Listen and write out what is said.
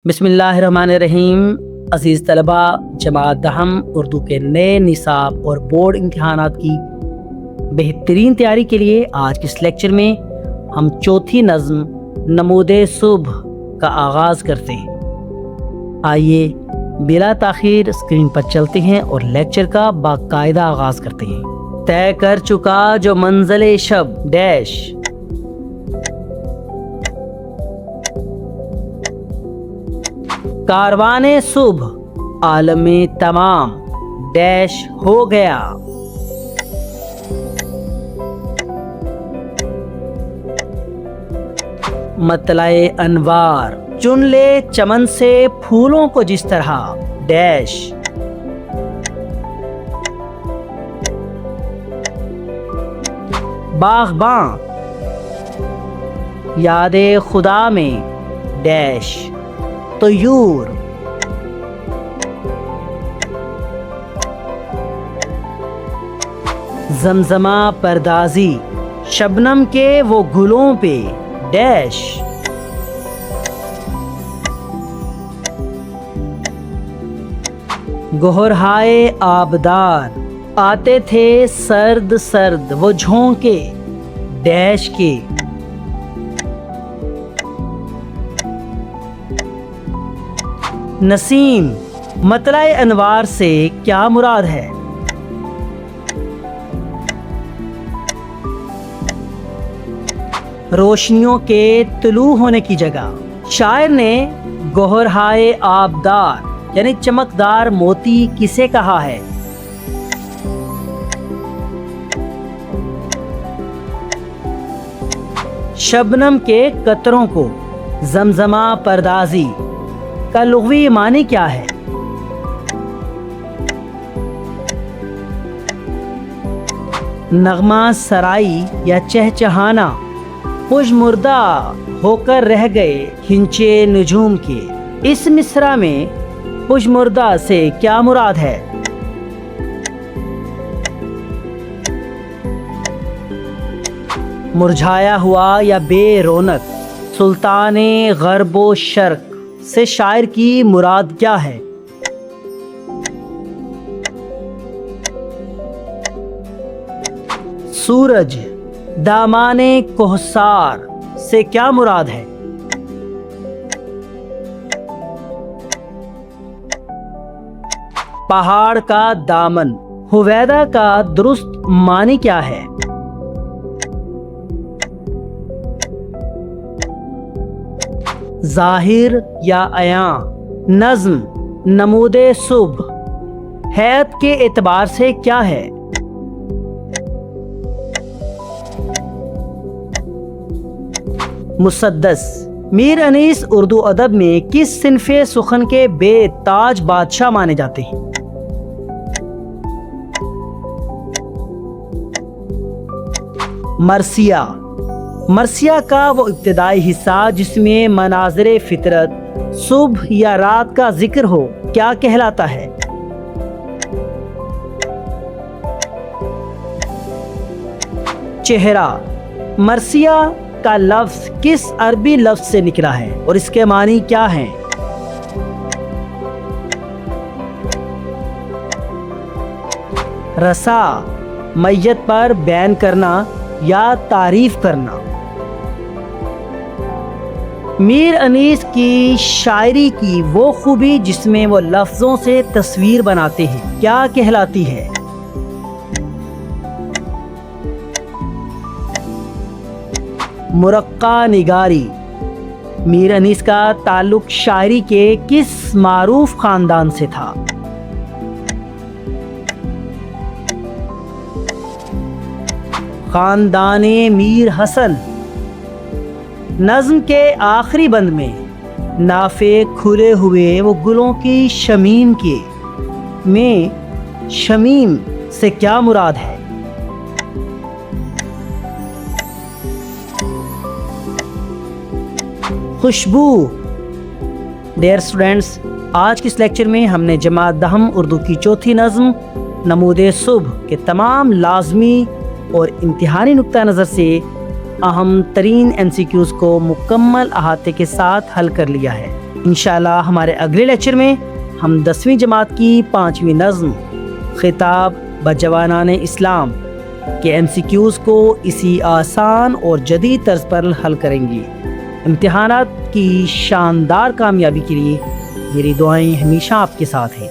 بسم اللہ الرحمن الرحیم۔ عزیز طلبہ، جماعت دہم اردو کے نئے نصاب اور بورڈ امتحانات کی بہترین تیاری کے لیے آج کے اس لیکچر میں ہم چوتھی نظم نمود صبح کا آغاز کرتے ہیں۔ آئیے بلا تاخیر اسکرین پر چلتے ہیں اور لیکچر کا باقاعدہ آغاز کرتے ہیں۔ طے کر چکا جو منزل شب ڈیش، کاروان صبح عالم تمام ڈیش ہو گیا، مطلع انوار چن لے چمن سے پھولوں کو جس طرح ڈیش، باغباں یاد خدا میں ڈیش، طیور زمزمہ پردازی شبنم کے وہ گلوں پہ ڈیش، گہرہائے آبدار آتے تھے سرد سرد وہ جھونکے ڈیش کے، نسیم مطلع انوار سے کیا مراد ہے؟ روشنیوں کے طلوع ہونے کی جگہ۔ شاعر نے گوہرہائے آبدار یعنی چمکدار موتی کسے کہا ہے؟ شبنم کے قطروں کو۔ زمزمہ پردازی کا لغوی معنی کیا ہے؟ نغمہ سرائی یا چہچہانا، خوش مردہ ہو کر رہ گئے کھنچے نجوم کے۔ اس مصرع میں خوش مردہ سے کیا مراد ہے؟ مرجھایا ہوا یا بے رونق۔ سلطان غرب و شرق سے شاعر کی مراد کیا ہے؟ سورج دامان کوہسار سے کیا مراد ہے؟ پہاڑ کا دامن۔ ہویدا کا درست معنی کیا ہے؟ ظاہر یا عیاں۔ نظم نمود صبح ہیئت کے اعتبار سے کیا ہے؟ مسدس۔ میر انیس اردو ادب میں کس صنف سخن کے بے تاج بادشاہ مانے جاتے ہیں؟ مرثیہ۔ مرثیہ کا وہ ابتدائی حصہ جس میں مناظر فطرت، صبح یا رات کا ذکر ہو، کیا کہلاتا ہے؟ چہرہ۔ مرثیہ کا لفظ کس عربی لفظ سے نکلا ہے اور اس کے معنی کیا ہیں؟ رسا، میت پر بیان کرنا یا تعریف کرنا۔ میر انیس کی شاعری کی وہ خوبی جس میں وہ لفظوں سے تصویر بناتے ہیں، کیا کہلاتی ہے؟ مرقع نگاری۔ میر انیس کا تعلق شاعری کے کس معروف خاندان سے تھا؟ خاندان میر حسن۔ نظم کے آخری بند میں نافے کھلے ہوئے وہ گلوں کی شمیم کے میں شمیم سے کیا مراد ہے؟ خوشبو۔ ڈیئر اسٹوڈینٹس، آج کے اس لیکچر میں ہم نے جماعت دہم اردو کی چوتھی نظم نمود صبح کے تمام لازمی اور امتحانی نقطہ نظر سے اہم ترین MCQs کو مکمل احاطے کے ساتھ حل کر لیا ہے۔ انشاءاللہ ہمارے اگلے لیکچر میں ہم 10ویں جماعت کی 5ویں نظم خطاب بجوانان اسلام کے MCQs کو اسی آسان اور جدید طرز پر حل کریں گے۔ امتحانات کی شاندار کامیابی کے لیے میری دعائیں ہمیشہ آپ کے ساتھ ہیں۔